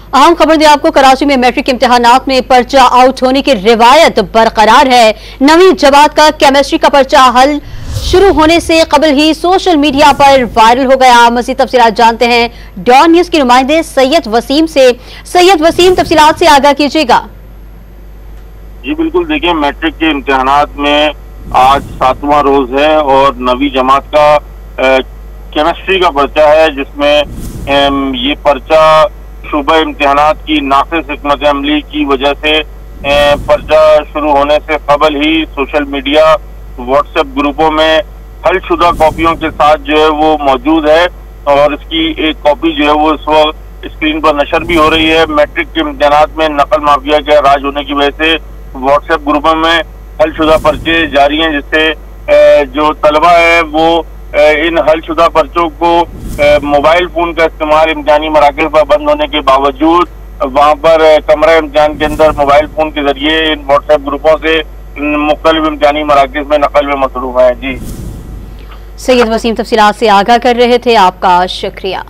अहम खबर दें आपको, कराची में मैट्रिक इम्तिहानात में पर्चा आउट होने की रिवायत बरकरार है। नवीं जमात का केमिस्ट्री का पर्चा हल शुरू होने से कबल ही सोशल मीडिया पर वायरल हो गया। मज़ीद तफसीलात जानते हैं डॉन न्यूज के नुमाइंदे सैयद वसीम से। सैयद वसीम, तफसीलात से आगाह कीजिएगा। जी बिल्कुल, देखिए मैट्रिक के इम्तिहानात में आज 7वां रोज है और नवी जमात का केमिस्ट्री का पर्चा है, जिसमें ये पर्चा शुबा इम्तिहानात की नाक़िस हिकमत अमली की वजह से पर्चा शुरू होने से कबल ही सोशल मीडिया व्हाट्सएप ग्रुपों में हलशुदा कॉपियों के साथ जो है वो मौजूद है और इसकी एक कॉपी जो है वो इस वक्त स्क्रीन पर नशर भी हो रही है। मैट्रिक के इम्तिहानात में नकल माफिया के राज होने की वजह से व्हाट्सएप ग्रुपों में हलशुदा पर्चे जारी हैं, जिससे जो तलबा है वो इन हलशुदा पर्चों को मोबाइल फोन का इस्तेमाल इम्तिहानी मराकज़ पर बंद होने के बावजूद वहाँ पर कमरा इम्तिहान के अंदर मोबाइल फोन के जरिए इन व्हाट्सएप ग्रुपों से मुख्तलिफ इम्तिहानी मराकज़ में नकल में मसरूफ है। जी सैयद वसीम तफसीलात से आगाह कर रहे थे, आपका शुक्रिया।